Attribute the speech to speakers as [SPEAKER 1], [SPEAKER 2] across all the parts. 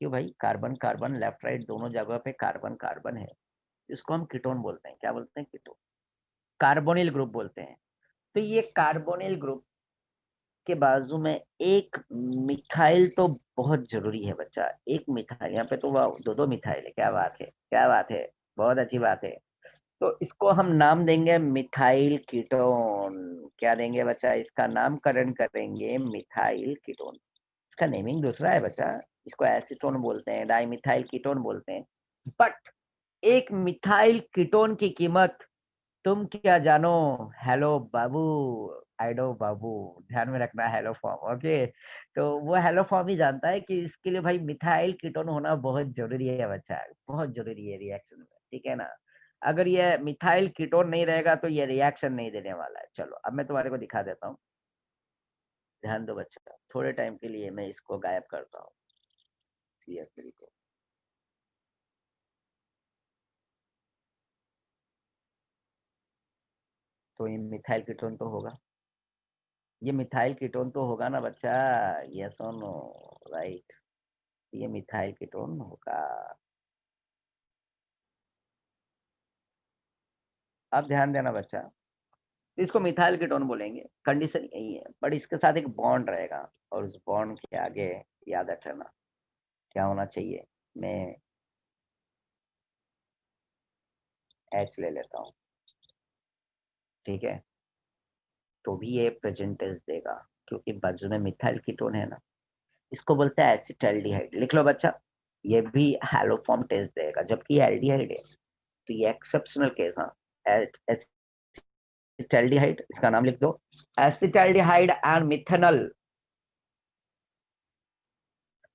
[SPEAKER 1] क्यों भाई, carbon carbon left right दोनों जगह पे कार्बन कार्बन है, इसको हम कीटोन बोलते हैं। क्या बोलते हैं? कीटोन, कार्बोनिल ग्रुप बोलते हैं। तो ये कार्बोनिल ग्रुप के बाजू में एक मिथाइल तो बहुत जरूरी है बच्चा, एक मिथाइल। यहाँ पे तो वाह, दो दो मिथाइल है, क्या बात है, क्या बात है, बहुत अच्छी बात है। तो इसको हम नाम देंगे मिथाइल कीटोन। क्या देंगे बच्चा? इसका नामकरण करेंगे मिथाइल कीटोन। इसका नेमिंग दूसरा है बच्चा, इसको एसीटोन बोलते हैं, डाई मिथाइल कीटोन बोलते हैं। बट एक मिथाइल कीटोन की कीमत तुम क्या जानो? हेलो बाबू, आइडो बाबू, ध्यान में रखना, हेलो फॉर्म, ओके। तो वो हेलो फॉर्म ही जानता है कि इसके लिए भाई मिथाइल कीटोन होना बहुत जरूरी है बच्चा, बहुत जरूरी है रिएक्शन में, ठीक है ना। अगर ये मिथाइल कीटोन नहीं रहेगा तो ये रिएक्शन नहीं देने वाला है। चलो अब मैं तुम्हारे को दिखा देता हूँ, ध्यान दो बच्चा, थोड़े टाइम के लिए मैं इसको गायब करता हूँ CH3 को। तो ये मिथाइल कीटोन तो होगा, ये मिथाइल कीटोन तो होगा ना बच्चा, यस और नो? राइट, ये मिथाइल कीटोन होगा। अब ध्यान देना बच्चा, इसको मिथाइल कीटोन बोलेंगे, कंडीशन यही है, बट इसके साथ एक बॉन्ड रहेगा, और उस बॉन्ड के आगे याद रखना क्या होना चाहिए। मैं H ले लेता हूँ, ठीक है, तो भी ये प्रेजेंटेज देगा, क्योंकि बाजू में मिथाइल कीटोन है ना। इसको बोलते हैं एसिटाल्डिहाइड, लिख लो बच्चा। ये भी हैलोफॉर्म टेस्ट देगा, जबकि ये एल्डिहाइड है। तो ये एक्सेप्शनल केस, हाँ, एसिटाल्डिहाइड, इसका नाम लिख दो, एसिटाल्डिहाइड एंड मिथेनॉल।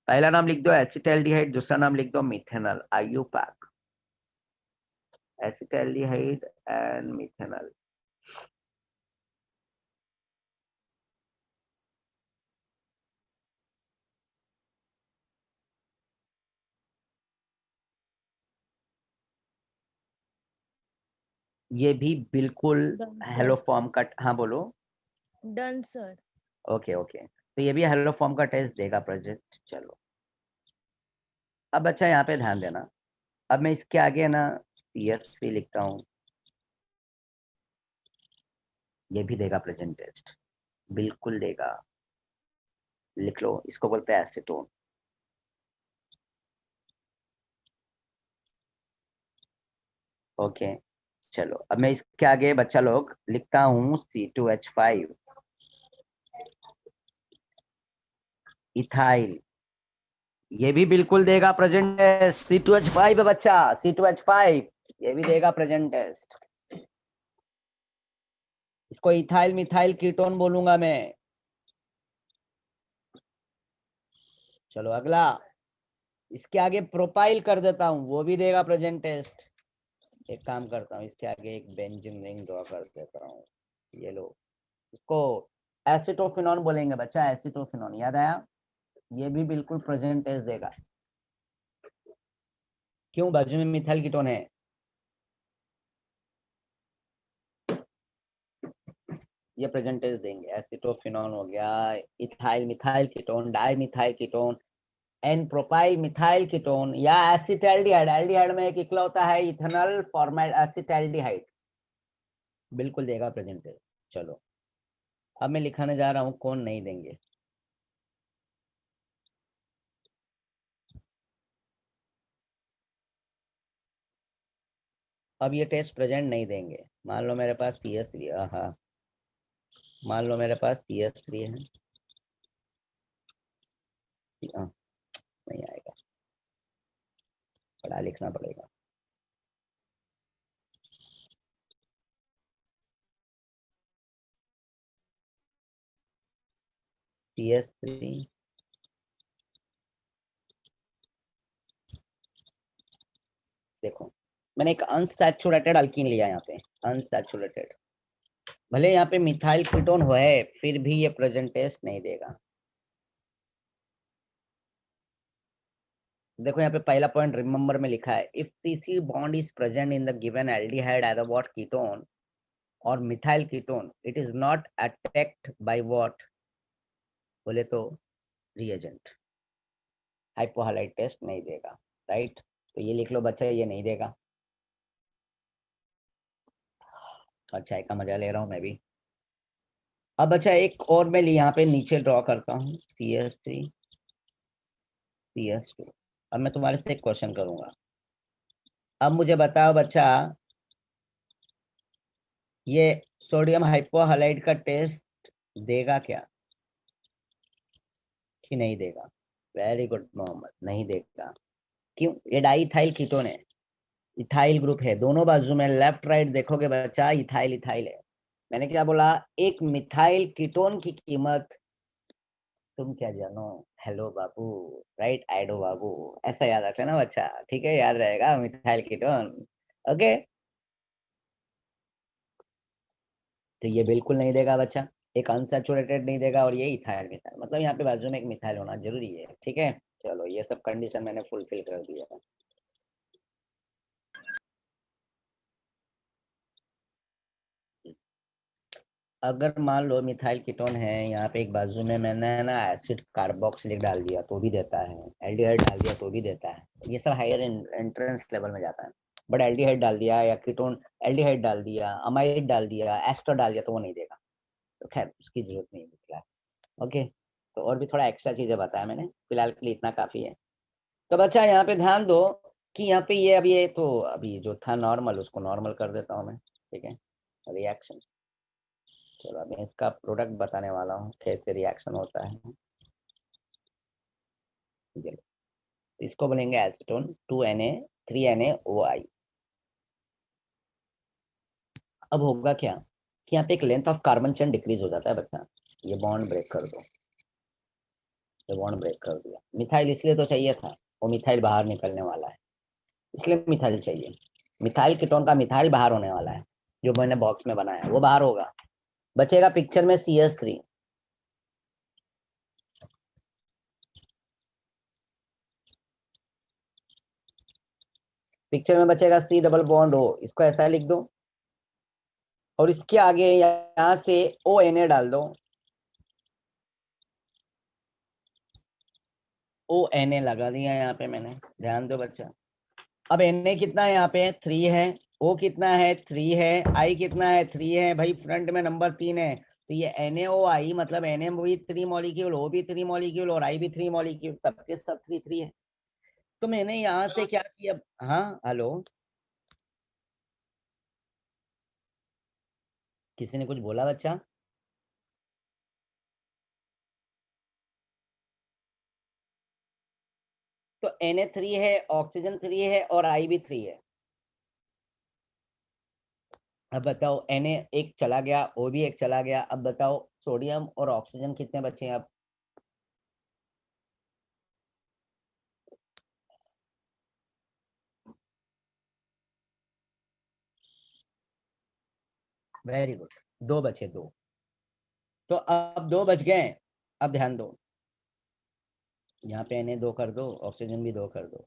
[SPEAKER 1] पहला नाम लिख दो एसिटाल्डिहाइड, दूसरा नाम लिख दो methanol, IUPAC, acetaldehyde and methanol. ये भी बिल्कुल
[SPEAKER 2] डन
[SPEAKER 1] हेलो
[SPEAKER 2] सर।
[SPEAKER 1] फॉर्म का, हाँ बोलो।
[SPEAKER 2] Done sir.
[SPEAKER 1] ओके ओके, तो ये भी हेलो फॉर्म का टेस्ट देगा प्रोजेक्ट। चलो अब बच्चा यहाँ पे ध्यान देना, अब मैं इसके आगे ना CH3 लिखता हूँ, ये भी देगा प्रेजेंट टेस्ट, बिल्कुल देगा। लिख लो, इसको बोलते हैं एसीटोन। ओके, चलो अब मैं इसके आगे बच्चा लोग लिखता हूँ C2H5, इथाइल। ये भी बिल्कुल देगा प्रेजेंट टेस्ट, C2H5 है बच्चा, C2H5, ये भी देगा प्रेजेंट टेस्ट। इसको इथाइल मिथाइल कीटोन बोलूंगा मैं। चलो अगला, इसके आगे प्रोपाइल कर देता हूँ, वो भी देगा प्रेजेंट टेस्ट। एक काम करता हूँ, इसके आगे एक बेंजीन रिंग ड्रॉ कर देता हूँ, ये लो, इसको एसिटोफिनॉन बोलेंगे बच्चा, एसिटोफिनॉन, याद आया? ये भी बिल्कुल प्रेजेंट टेस्ट देगा। क्यों? बाजू में मिथाइल कीटोन है। ये प्रेजेंट टेस्ट देंगे, एसिटोफिनॉन हो गया, ethyl methyl ketone, di methyl ketone, n propyl methyl ketone, या एसिटाल्डिहाइड। एल्डिहाइड में एक इकलौता है इथेनॉल फॉर्मेट एसिटाल्डिहाइड, बिल्कुल देगा प्रेजेंट टेस्ट। चलो अब मैं लिखाने जा रहा हूँ कौन नहीं देंगे। अब ये टेस्ट प्रेजेंट नहीं देंगे। मान लो मेरे पास CH3, हाँ, मान लो मेरे पास CH3 है, हाँ, नहीं आएगा, पढ़ा लिखना पड़ेगा। CH3, देखो मैंने एक अनसैचुरेटेड अल्कीन लिया यहाँ पे, अनसैचुरेटेड। भले यहाँ पे मिथाइल कीटोन है, फिर भी ये प्रेजेंट टेस्ट नहीं देगा। देखो यहाँ पे पहला पॉइंट रिमेंबर में लिखा है, if CC bond is present in the given aldehyde as a what ketone और methyl ketone, it is not attacked by what, बोले तो रिएजेंट। हाइपोहलाइट टेस्ट नहीं देगा, राइट। तो ये लिख लो बच्चा, ये नहीं देगा। अच्छा का मजा ले रहा हूँ मैं भी। अब बच्चा एक और मैं यहाँ पे नीचे ड्रॉ करता हूँ, CS3 CS2। अब मैं तुम्हारे से एक क्वेश्चन करूंगा। अब मुझे बताओ बच्चा, ये सोडियम हाइपोहलाइड का टेस्ट देगा क्या कि नहीं देगा? वेरी गुड मोहम्मद, नहीं देगा। क्यों? ये डाइथाइल कीटोन है, इथाइल ग्रुप है, दोनों बाजू में लेफ्ट राइट देखोगे बच्चा इथाइल इथाइल है। मैंने क्या बोला? एक मिथाइल कीटोन की कीमत तुम क्या जानो, हेलो बाबू, राइट आइडो बाबू, ऐसा याद रख लेना बच्चा, ठीक है? याद रहेगा मिथाइल कीटोन। ओके, तो ये बिल्कुल नहीं देगा बच्चा, एक अनसैचुरेटेड नहीं देगा, और ये इथाइल मिथाइल, मतलब यहाँ पे बाजू में एक मिथाइल होना जरूरी है, ठीक है? चलो ये सब कंडीशन मैंने फुलफिल कर दिया। अगर मान लो मिथाइल कीटोन है, यहाँ पे एक बाजू में मैंने ना एसिड कार्बोक्सिलिक डाल दिया तो भी देता है, एल्डिहाइड डाल दिया तो भी देता है, ये सब हायर एंट्रेंस लेवल में जाता है। बट एल्डिहाइड डाल दिया या कीटोन, एल्डिहाइड डाल दिया, अमाइड डाल दिया, एस्टर डाल दिया तो वो नहीं देगा। तो खैर उसकी जरूरत नहीं है फिलहाल। ओके, तो और भी थोड़ा एक्स्ट्रा चीजें बताया मैंने, फिलहाल के लिए इतना काफी है। तो बच्चा यहाँ पे ध्यान दो कि यहाँ पे ये अभी, ये तो अभी जो था नॉर्मल, उसको नॉर्मल कर देता हूँ मैं, ठीक है? रिएक्शन, चलो मैं इसका प्रोडक्ट बताने वाला हूँ कैसे रिएक्शन होता है। चलो, इसको बोलेंगे एसीटोन 2Na3NaOI। अब होगा क्या कि यहाँ पे एक length of carbon chain decrease हो जाता है बच्चा। ये बॉन्ड ब्रेक कर दो, ये बॉन्ड ब्रेक कर दिया। मिथाइल इसलिए तो चाहिए था, वो मिथाइल बाहर निकलने वाला है, इसलिए मिथाइल चाहिए। मिथाइल कीटोन का मिथाइल बाहर होने वाला है, जो मैंने बॉक्स में बनाया है वो बाहर होगा, बचेगा पिक्चर में CS3। पिक्चर में बचेगा C डबल बॉन्ड O, इसको ऐसा लिख दो, और इसके आगे यहाँ से ONA डाल दो, ONA लगा दिया यहाँ पे मैंने, ध्यान दो बच्चा। अब Na कितना है यहाँ पे? 3 है। O कितना है? 3 है। I कितना है? 3 है। भाई फ्रंट में नंबर 3 है, तो ये NaOI मतलब Na भी 3 मॉलिक्यूल, O भी 3 मॉलिक्यूल, और I भी 3 मॉलिक्यूल, सबके सब 3 3 है। तो मैंने यहाँ से क्या किया? हाँ हेलो, किसी ने कुछ बोला बच्चा? तो Na3 है, ऑक्सीजन 3 है, और I भी 3 है। अब बताओ, Na एक चला गया, O भी एक चला गया, अब बताओ सोडियम और ऑक्सीजन कितने बचे हैं अब? वेरी गुड, दो बचे, दो। तो अब दो बच गए। अब ध्यान दो, यहाँ पे Na दो कर दो, ऑक्सीजन भी दो कर दो,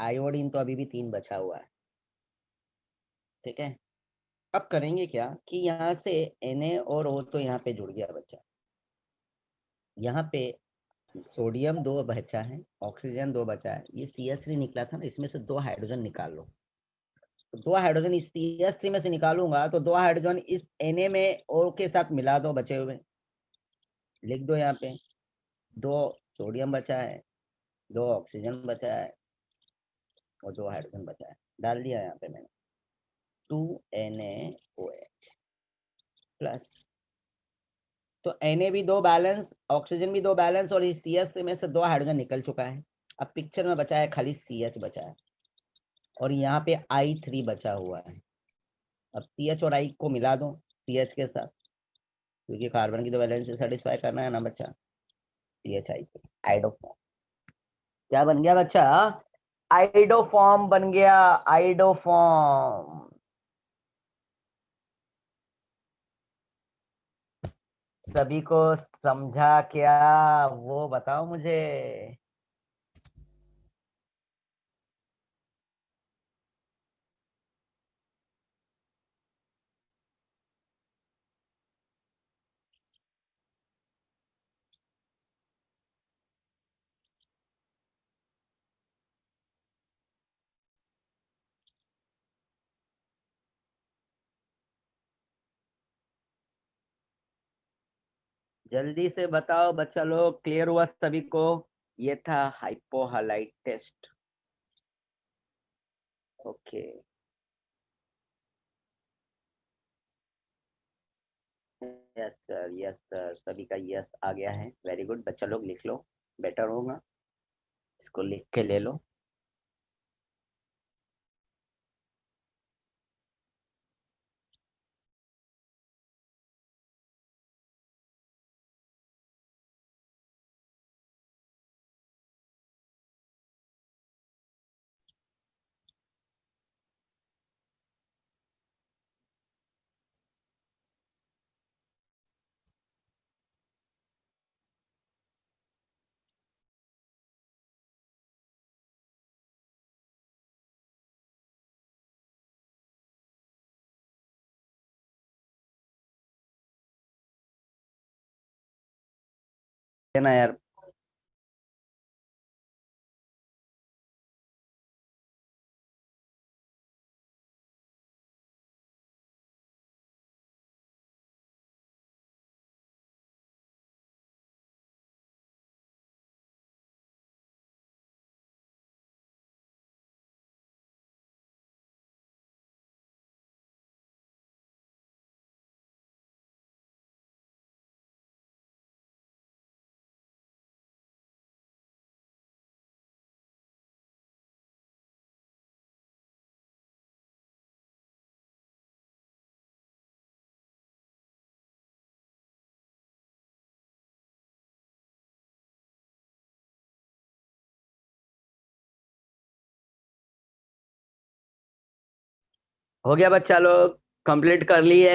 [SPEAKER 1] आयोडीन तो अभी भी 3 बचा हुआ है, ठीक है? अब करेंगे क्या कि यहाँ से Na और O तो यहाँ पे जुड़ गया बच्चा, यहाँ पे सोडियम दो बचा है, ऑक्सीजन दो बचा है, ये CS3 निकला था ना, इसमें से दो हाइड्रोजन निकाल लो। तो दो हाइड्रोजन इस CS3 में से निकालूंगा, तो दो हाइड्रोजन इस Na में O के साथ मिला दो, बचे हुए लिख दो यहाँ पे। दो सोडियम बचा है, दो ऑक्सीजन बचा है, और दो हाइड्रोजन बचा है, डाल दिया यहाँ पे मैंने। 2NaOH प्लस, तो Na भी दो बैलेंस, ऑक्सीजन भी दो बैलेंस, और इस CS में से दो हाइड्रोजन निकल चुका है। अब पिक्चर में बचा है खाली CH बचा है, और यहाँ पे I3 बचा हुआ है। अब CH और I को मिला दो CH के साथ, क्योंकि कार्बन की तो वैलेंसी सेटिस्फाई करना है ना बच्चा। CH I3 आइडोफॉर्म, क्या बन गया बच्चा? आइडोफॉर्म बन गया, आइडोफॉर्म। सभी को समझा क्या? वो बताओ मुझे। जल्दी से बताओ बच्चा लोग, क्लियर हुआ सभी को? ये था hypohalite test. Okay, yes sir, yes sir, सभी का यस आ गया है। वेरी गुड, बच्चा लोग लिख लो, बेटर होगा, इसको लिख के ले लो। है ना यार? हो गया बच्चा लोग, कंप्लीट कर लिए?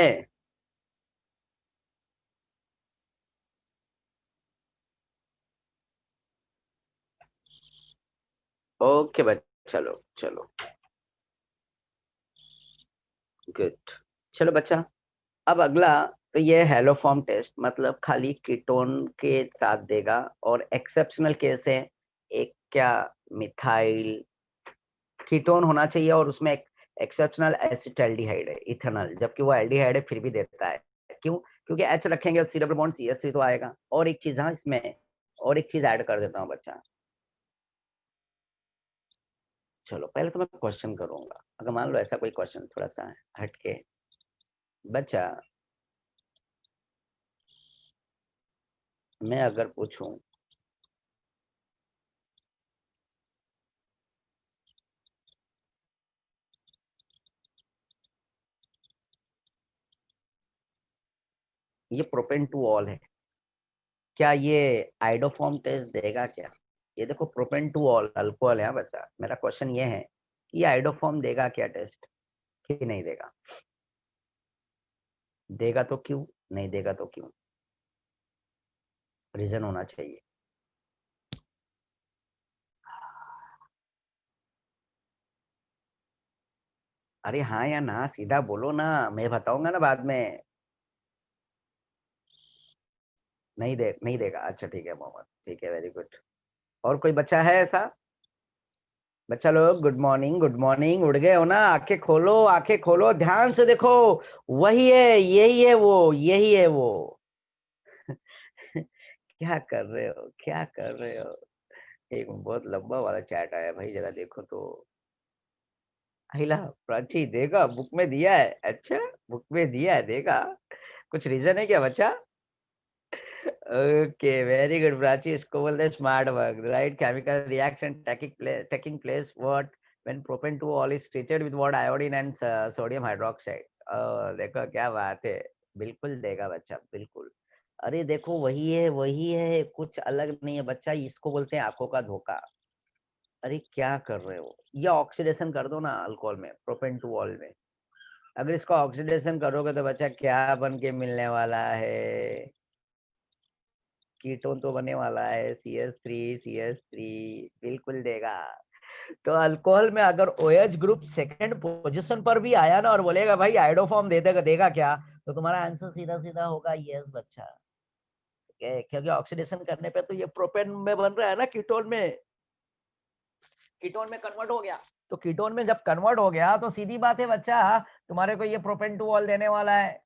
[SPEAKER 1] ओके बच्चा लोग, चलो गुड। चलो बच्चा, अब अगला, तो ये हेलो फॉर्म टेस्ट, मतलब खाली कीटोन के साथ देगा, और एक्सेप्शनल केस है एक क्या, मिथाइल कीटोन होना चाहिए, और उसमें एक एक्सेप्शनल एसिटाल्डिहाइड है, इथेनॉल, जबकि वो एल्डिहाइड है फिर भी देता है। क्यों? क्योंकि एच रखेंगे सी डबल बॉन्ड CH3 तो आएगा। और एक चीज, हाँ इसमें और एक चीज ऐड कर देता हूँ बच्चा। चलो पहले तो मैं क्वेश्चन करूंगा, अगर मान लो ऐसा कोई क्वेश्चन थोड़ा सा हटके, बच्चा मैं अगर पूछूं, ये प्रोपेन टू ऑल है, क्या ये आइडोफॉर्म टेस्ट देगा क्या? ये देखो प्रोपेन टू ऑल अल्कोहल है, हाँ बच्चा, मेरा क्वेश्चन ये है कि ये आइडोफॉर्म देगा क्या टेस्ट, कि नहीं देगा? देगा तो क्यों, नहीं देगा तो क्यों? रीजन होना चाहिए। अरे हाँ या ना सीधा बोलो ना, मैं बताऊंगा ना बाद में। नहीं देगा, अच्छा ठीक है मोहम्मद, ठीक है, वेरी गुड। और कोई बच्चा है ऐसा? बच्चा लोग गुड मॉर्निंग, गुड मॉर्निंग, उड़ गए हो ना? आंखें खोलो, आंखें खोलो, ध्यान से देखो, वही है, यही है वो, यही है वो। क्या कर रहे हो, क्या कर रहे हो? एक बहुत लंबा वाला चैट आया भाई, जरा देखो तो। अहिला, प्राची देखा बुक में दिया है, अच्छा बुक में दिया है, देखा? कुछ रीजन है क्या बच्चा? ओके, वेरी गुड प्राची, इसको बोलते हैं smart work, right? Chemical reaction taking place what when propane to all is treated with what, iodine and sodium hydroxide। देखो क्या बात है, बिल्कुल देगा बच्चा, बिल्कुल। अरे देखो वही है, वही है, कुछ अलग नहीं है बच्चा, इसको बोलते हैं आंखों का धोखा। अरे क्या कर रहे हो, ये ऑक्सीडेशन कर दो ना अल्कोहल में, प्रोपेन टू ऑल में। अगर इसको ऑक्सीडेशन करोगे तो बच्चा क्या बन के मिलने वाला है? कीटोन तो बनने वाला है, CH3 बिल्कुल देगा। तो अल्कोहल में अगर OH ग्रुप सेकंड पोजीशन पर भी आया ना, और बोलेगा भाई आइडोफॉर्म दे देगा, देगा क्या, तो तुम्हारा आंसर सीधा सीधा होगा यस बच्चा। क्योंकि ऑक्सीडेशन करने पे तो ये प्रोपेन में बन रहा है ना, कीटोन में, कीटोन में कन्वर्ट हो गया। तो कीटोन में जब कन्वर्ट हो गया तो सीधी बात है बच्चा, तुम्हारे को ये प्रोपेन टू ऑल देने वाला है।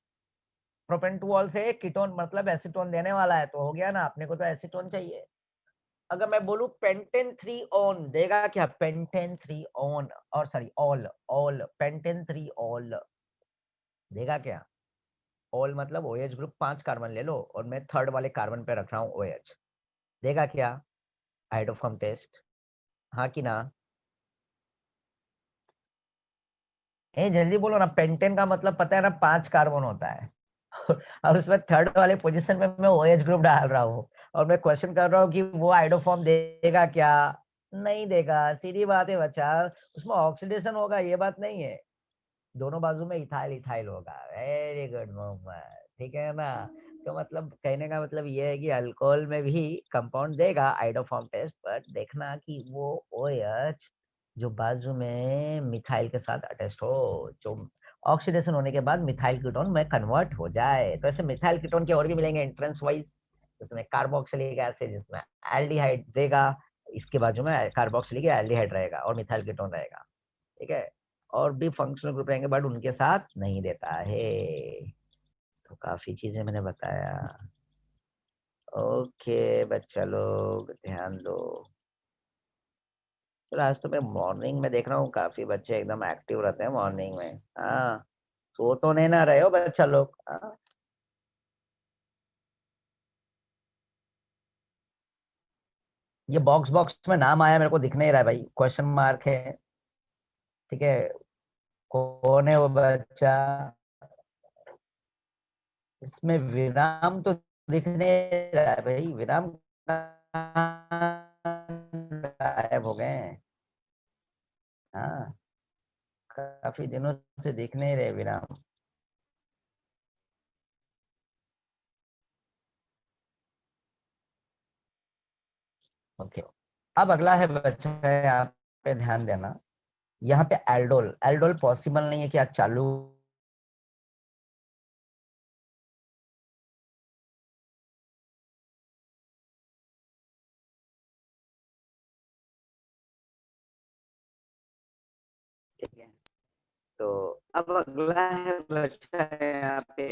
[SPEAKER 1] प्रोपेंटुऑल से कीटोन मतलब एसीटोन देने वाला है, तो हो गया ना, अपने को तो एसीटोन चाहिए। अगर मैं बोलूं पेंटेन 3 ऑन देगा क्या, पेंटेन 3 ऑन, और sorry all, all pentane 3 all देगा क्या? ऑल मतलब OH ग्रुप 5 कार्बन ले लो और मैं थर्ड वाले कार्बन पे रख रहा हूँ OH, देगा क्या हाइड्रोफॉर्म टेस्ट? हाँ कि ना? ए जल्दी बोलो ना, पेंटेन का मतलब पता है ना, 5 कार्बन होता है और उसमें थर्ड वाले पोजीशन में मैं OH ग्रुप डाल रहा हूँ और मैं क्वेश्चन कर रहा हूँ कि वो हाइड्रोफॉर्म देगा क्या? नहीं देगा, सीधी बात है बच्चा, उसमें ऑक्सीडेशन होगा, ये बात नहीं है, दोनों बाजू में इथाइल इथाइल होगा। वेरी गुड मोहम्मद, ठीक है ना? तो मतलब कहने का मतलब ये है कि अल्कोहल में भी कंपाउंड देगा हाइड्रोफॉर्म टेस्ट, बट देखना कि वो OH जो बाजू में मिथाइल के साथ अटैच हो, जो ऑक्सीडेशन होने के बाद मिथाइल कीटोन में कन्वर्ट हो जाए। तो ऐसे मिथाइल कीटोन के और भी मिलेंगे एंट्रेंस वाइज, जिसमें कार्बोक्सिलिक एसिड, जिसमें एल्डिहाइड देगा, इसके बाजू में कार्बोक्सिलिक एल्डिहाइड रहेगा और मिथाइल कीटोन रहेगा, ठीक है? और भी फंक्शनल ग्रुप रहेंगे बट उनके साथ नहीं देता है। तो काफी चीजें मैंने बताया। ओके बच्चा लोग ध्यान दो। तो आज तो मैं मॉर्निंग में देख रहा हूँ काफी बच्चे एकदम एक्टिव रहते हैं मॉर्निंग में। हाँ, सो तो नहीं ना रहे हो बच्चा लोग? हाँ, ये बॉक्स बॉक्स में नाम आया मेरे को दिख नहीं रहा है भाई, क्वेश्चन मार्क है, ठीक है? कौन है वो बच्चा? इसमें विराम तो दिख नहीं रहा है भाई, विराम गायब हो गए हैं। हाँ, काफी दिनों से दिख नहीं रहे विराम। ओके, अब अगला है बच्चा, यहाँ पे ध्यान देना, यहाँ पे एल्डोल, एल्डोल पॉसिबल नहीं है कि आज चालू ठीक है? तो अब अगला है बच्चा यहाँ पे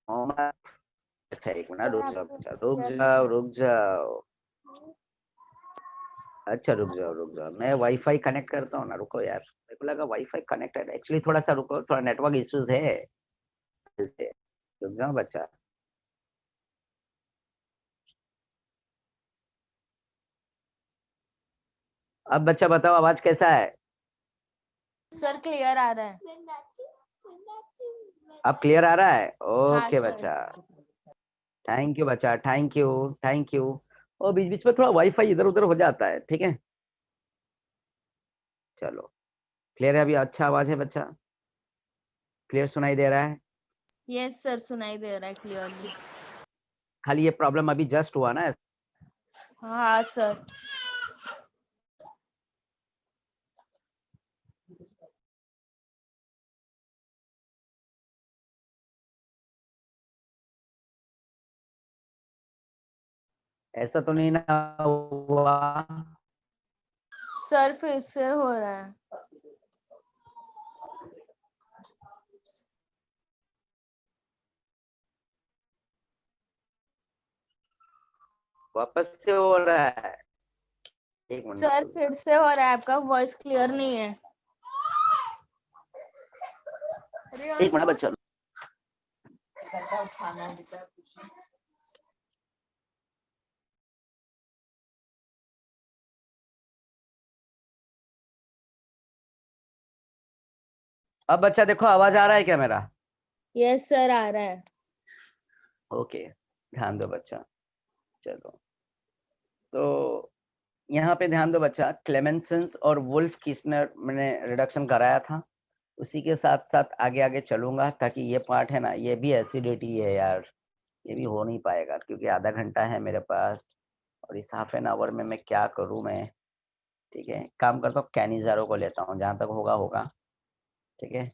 [SPEAKER 1] मोहम्मद। अच्छा एक मिनट, रुक जाओ बच्चा, रुक जाओ रुक जाओ। अच्छा रुक जाओ, मैं वाईफाई कनेक्ट करता हूँ ना, रुको यार, मेरे को लगा वाईफाई कनेक्टेड है एक्चुअली, थोड़ा सा रुको, थोड़ा नेटवर्क इश्यूज है इससे। रुक जाओ बच्चा। अब बच्चा बताओ आवाज कैसा है?
[SPEAKER 2] सर क्लियर आ रहा है।
[SPEAKER 1] अब क्लियर आ रहा है?
[SPEAKER 2] हाँ
[SPEAKER 1] ओके
[SPEAKER 2] सर।
[SPEAKER 1] बच्चा, थैंक यू बच्चा, थैंक यू, थैंक यू। और बीच बीच में थोड़ा वाईफाई इधर उधर हो जाता है, ठीक है? चलो, क्लियर है अभी? अच्छा आवाज है बच्चा, क्लियर सुनाई दे रहा है?
[SPEAKER 2] यस सर, सुनाई दे रहा है क्लियरली।
[SPEAKER 1] खाली ये प्रॉब्लम अभी जस्ट हुआ ना?
[SPEAKER 2] हाँ सर।
[SPEAKER 1] ऐसा तो नहीं ना हुआ?
[SPEAKER 2] सर फिर से हो रहा है।
[SPEAKER 1] वापस से हो रहा है? एक
[SPEAKER 2] सर
[SPEAKER 1] मिनट,
[SPEAKER 2] फिर से हो रहा है, आपका वॉइस क्लियर नहीं है।
[SPEAKER 1] एक मिनट बच्चा। अब बच्चा देखो आवाज आ रहा है क्या मेरा?
[SPEAKER 2] यस सर, आ रहा है।
[SPEAKER 1] ओके, ध्यान दो बच्चा। चलो, तो यहाँ पे ध्यान दो बच्चा, क्लेमेंसन्स और वुल्फ किस्नर मैंने रिडक्शन कराया था, उसी के साथ साथ आगे आगे चलूंगा, ताकि ये पार्ट है ना, ये भी एसिडिटी है यार, ये भी हो नहीं पाएगा क्योंकि आधा घंटा है मेरे पास, और इस हाफ एन आवर में मैं क्या करूँ मैं? ठीक है, काम करता हूँ, कैनिजारो को लेता हूँ, जहां तक होगा होगा, ठीक है?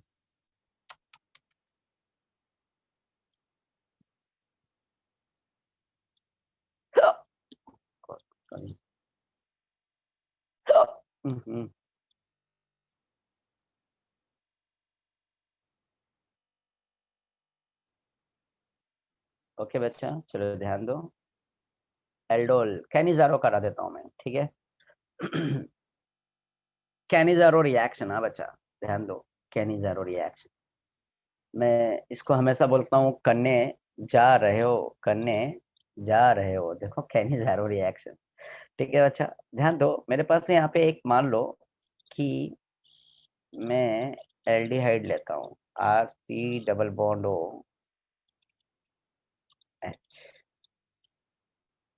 [SPEAKER 1] हम्म, ओके बच्चा, चलो ध्यान दो। एल्डोल कैनिजारो करा देता हूँ मैं, ठीक है। कैनिजारो रिएक्शन, हाँ बच्चा ध्यान दो। कैनिजारो रिएक्शन, मैं इसको हमेशा बोलता हूँ करने जा रहे हो, करने जा रहे हो। देखो कैनिजारो रिएक्शन, ठीक है बच्चा। ध्यान दो, मेरे पास यहाँ पे एक मान लो कि मैं एल्डिहाइड लेता हूँ, RC double bond O H।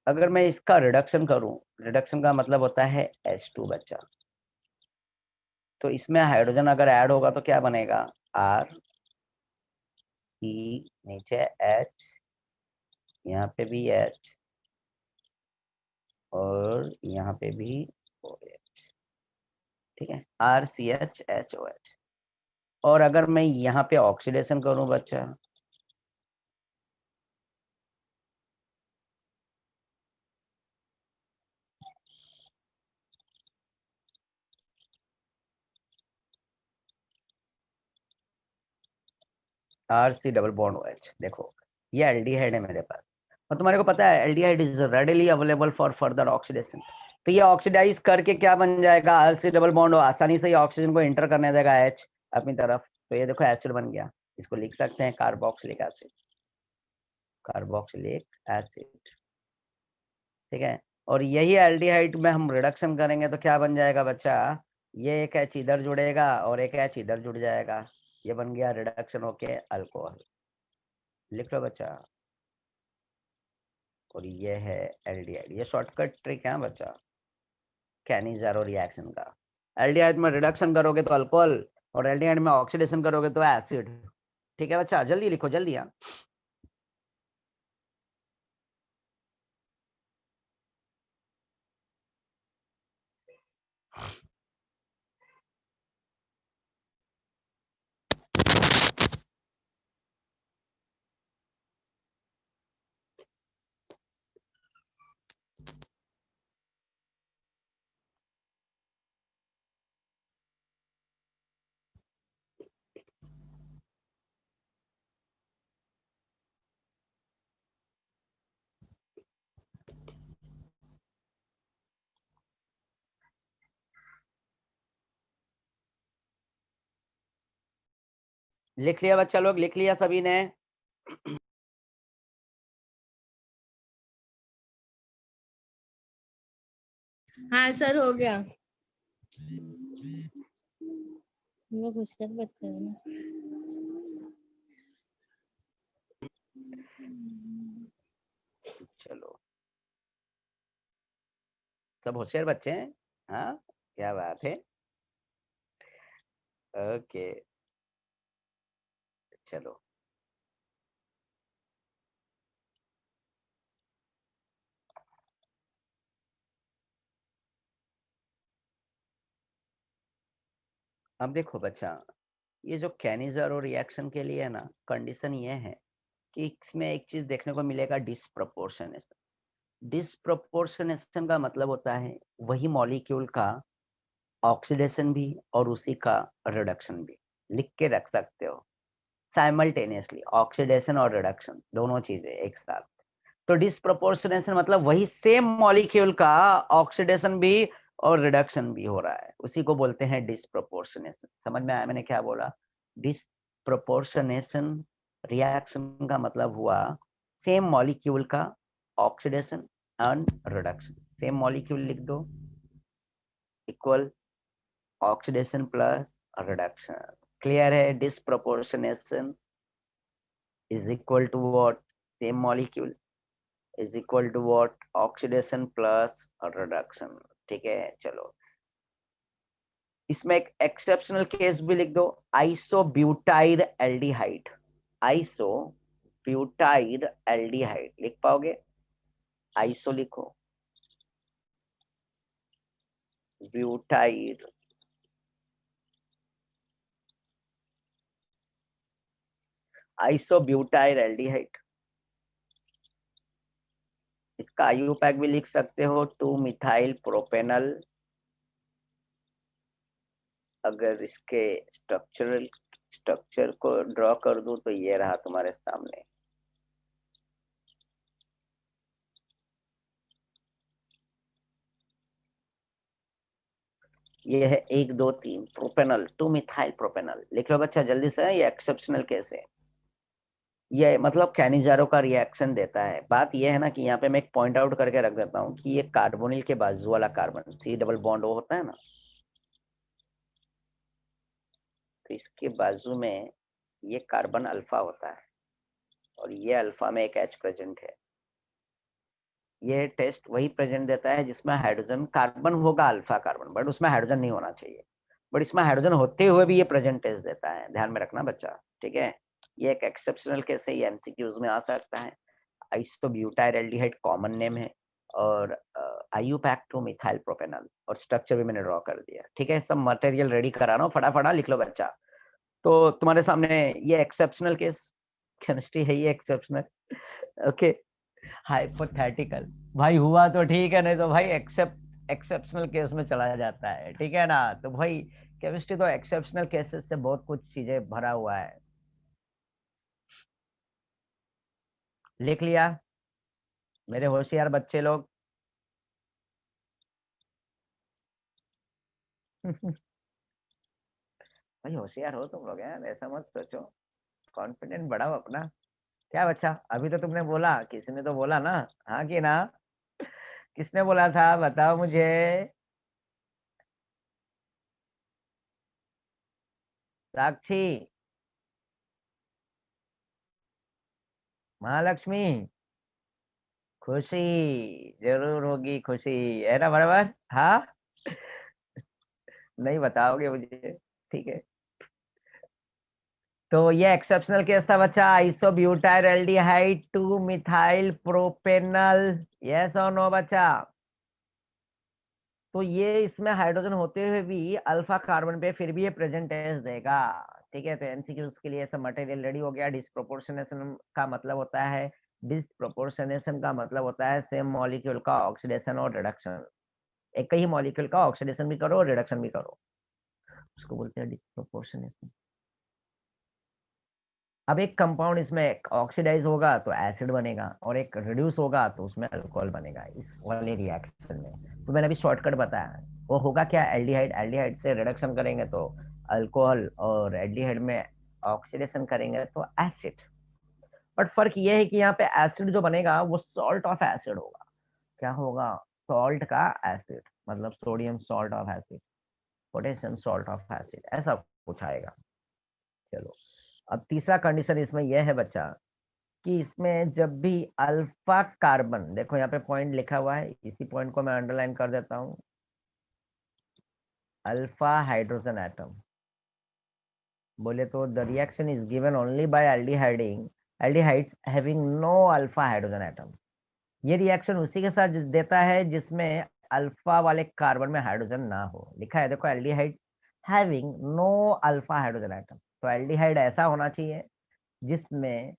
[SPEAKER 1] अगर मैं इसका रिडक्शन करूं, रिडक्शन का मतलब होता है H2 बच्चा। तो इसमें हाइड्रोजन अगर ऐड होगा तो क्या बनेगा, R E, नीचे H, यहाँ पे भी H और यहाँ पे भी OH, ठीक है, RCH HOH। और अगर मैं यहाँ पे ऑक्सीडेशन करूं बच्चा, RC डबल बॉन्ड OH, देखो ये एल्डिहाइड है मेरे पास। और तुम्हारे को पता है aldehyde is readily available for further oxidation. तो ये ऑक्सीडाइज करके क्या बन जाएगा, RC डबल बॉन्ड, आसानी से ऑक्सीजन को इंटर करने देगा H अपनी तरफ। तो ये देखो एसिड बन गया, इसको लिख सकते हैं कार्बोक्सिलिक एसिड, कार्बोक्सिलिक एसिड, ठीक है। और यही एल्डिहाइड में हम रिडक्शन करेंगे तो क्या बन जाएगा बच्चा, ये एक H इधर जुड़ेगा और एक H इधर जुड़ जाएगा, ये बन गया रिडक्शन होके अल्कोहल। लिख लो बच्चा। और ये है एल्डिहाइड, ये शॉर्टकट ट्रिक है बच्चा कैनिजारो रिएक्शन का। एल्डिहाइड में रिडक्शन करोगे तो अल्कोहल, और एल्डिहाइड में ऑक्सीडेशन करोगे तो एसिड, ठीक है बच्चा। जल्दी लिखो, जल्दी। हाँ, लिख लिया बच्चा लोग, लिख लिया सभी ने।
[SPEAKER 2] हाँ सर, हो गया। वो घुसकर बच्चे हैं ना।
[SPEAKER 1] चलो, सब होशियार बच्चे हैं। हाँ, क्या बात है। ओके, चलो। अब देखो बच्चा, ये जो कैनिजारो रिएक्शन के लिए है ना, कंडीशन ये है कि इसमें एक चीज देखने को मिलेगा, डिसप्रपोर्शनेशन। डिसप्रपोर्शनेशन का मतलब होता है वही मॉलिक्यूल का ऑक्सीडेशन भी और उसी का रिडक्शन भी। लिख के रख सकते हो साइमल्टेनियसली, ऑक्सीडेशन और रिडक्शन दोनों चीजें एक साथ। तो डिसप्रोपोर्शनेशन मतलब वही सेम मॉलिक्यूल का ऑक्सीडेशन भी और रिडक्शन भी हो रहा है, उसी को बोलते हैं डिसप्रोपोर्शनेशन। समझ में आया मैंने क्या बोला? डिसप्रोपोर्शनेशन रिएक्शन का मतलब हुआ सेम मॉलिक्यूल का oxidation and reduction. Same molecule लिख दो, equal oxidation plus reduction. Clear है? Disproportionation is equal to what? Same molecule is equal to what? Oxidation plus reduction, ठीक है। चलो, इसमें एक एक्सेप्शनल केस भी लिख दो, आइसोब्यूटाइड एल्डिहाइड। आइसोब्यूटाइड एल्डिहाइड लिख पाओगे? आइसो लिखो, ब्यूटाइड, आइसोब्यूटाइड एल्डिहाइड। इसका आईयूपैक भी लिख सकते हो, 2 मिथाइल प्रोपेनल। अगर इसके स्ट्रक्चर को ड्रॉ कर दूं तो ये रहा तुम्हारे सामने। ये है 1 2 3 प्रोपेनल 2 मिथाइल प्रोपेनल। लिख लो बच्चा जल्दी से, ये एक्सेप्शनल केस है। ये मतलब कैनिजारो का रिएक्शन देता है। बात ये है ना कि यहाँ पे मैं एक पॉइंट आउट करके रख देता हूँ कि ये कार्बोनिल के बाजू वाला कार्बन सी डबल बॉन्ड वो होता है ना, तो इसके बाजू में ये कार्बन अल्फा होता है और ये अल्फा में एक H प्रेजेंट है। ये टेस्ट वही प्रेजेंट देता है जिसमें हाइड्रोजन, कार्बन होगा अल्फा कार्बन, बट उसमें हाइड्रोजन नहीं होना चाहिए, बट इसमें हाइड्रोजन होते हुए भी ये प्रेजेंट टेस्ट देता है। ध्यान में रखना बच्चा, ठीक है। ये एक एक्सेप्शनल केस है, ये एमसीक्यूज में आ सकता है। आइसोब्यूटाइलडिहाइड कॉमन नेम है और आईयूपैक्टो मिथाइल प्रोपेनॉल, और स्ट्रक्चर भी मैंने ड्रॉ कर दिया, ठीक है। सब मटेरियल रेडी करा रहा हूँ, फटाफट लिख लो बच्चा। तो तुम्हारे सामने ये एक्सेप्शनल केस केमिस्ट्री है, ये एक्सेप्शनल, ओके। हाइपोथेटिकल भाई हुआ तो ठीक है, नहीं तो भाई एक्सेप्शनल केस में चला जाता है, ठीक है ना। तो भाई केमिस्ट्री तो एक्सेप्शनल केसेस से बहुत कुछ चीजें भरा हुआ है। लिख लिया मेरे होशियार बच्चे लोग? भाई होशियार हो तुम लोग यार, ऐसा मत सोचो, कॉन्फिडेंट बढ़ाओ अपना। क्या बच्चा, अभी तो तुमने बोला, किसी ने तो बोला ना, हाँ कि ना? किसने बोला था बताओ मुझे? साक्षी, महालक्ष्मी, खुशी, जरूर होगी खुशी, है ना, बराबर? हाँ, नहीं बताओगे मुझे, ठीक है। तो ये एक्सेप्शनल केस था बच्चा, isobutyl aldehyde 2 methyl propanal, yes और नो बच्चा? तो ये इसमें हाइड्रोजन होते हुए भी अल्फा कार्बन पे फिर भी ये प्रेजेंट एज देगा, ठीक है। तो एमसीक्यूज के लिए सब मटेरियल रेडी हो गया। डिस्प्रोपोर्शनेशन का मतलब होता है, डिस्प्रोपोर्शनेशन का मतलब होता है सेम मॉलिक्यूल का ऑक्सीडेशन और रिडक्शन। एक ही मॉलिक्यूल का ऑक्सीडेशन भी करो और रिडक्शन भी करो, उसको बोलते हैं डिस्प्रोपोर्शनेशन। अब एक कंपाउंड इसमें ऑक्सीडाइज होगा तो एसिड बनेगा, और एक रिड्यूस होगा तो उसमें अल्कोहल बनेगा इस वाले रिएक्शन में। तो मैंने अभी शॉर्टकट बताया, वो होगा क्या, एल्डिहाइड, एल्डिहाइड से रिडक्शन करेंगे तो अल्कोहल, और एल्डिहाइड में ऑक्सीडेशन करेंगे तो एसिड। बट फर्क ये है कि यहाँ पे एसिड जो बनेगा वो सॉल्ट ऑफ एसिड होगा। क्या होगा? सॉल्ट का एसिड, मतलब sodium salt of acid, potassium salt of acid, ऐसा कुछ आएगा। चलो, अब तीसरा कंडीशन इसमें यह है बच्चा कि इसमें जब भी अल्फा कार्बन, देखो यहाँ पे पॉइंट लिखा हुआ है, इसी पॉइंट को मैं अंडरलाइन कर देता हूँ, अल्फा हाइड्रोजन एटम, बोले तो the reaction is given only by aldehyding aldehydes having no alpha hydrogen atom. ये रिएक्शन उसी के साथ देता है जिसमें अल्फा वाले कार्बन में हाइड्रोजन ना हो। लिखा है देखो, aldehyde having no alpha hydrogen atom, तो एल्डिहाइड ऐसा होना चाहिए जिसमें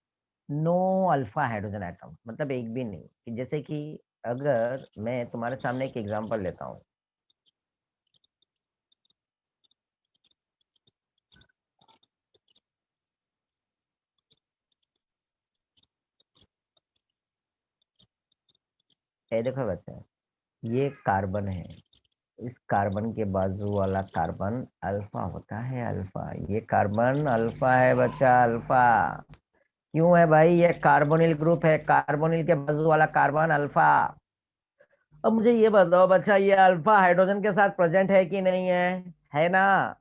[SPEAKER 1] नो अल्फा हाइड्रोजन एटम, मतलब एक भी नहीं। कि जैसे कि अगर मैं तुम्हारे सामने एक एग्जांपल लेता हूँ, ये देखो बच्चा, ये कार्बन है, इस कार्बन के बाजू वाला कार्बन अल्फा होता है, अल्फा, ये कार्बन अल्फा है बच्चा, अल्फा। क्यों है भाई? ये कार्बोनिल ग्रुप है, कार्बोनिल के बाजू वाला कार्बन अल्फा। अब मुझे ये बताओ बच्चा, ये अल्फा हाइड्रोजन के साथ प्रेजेंट है कि नहीं है ना?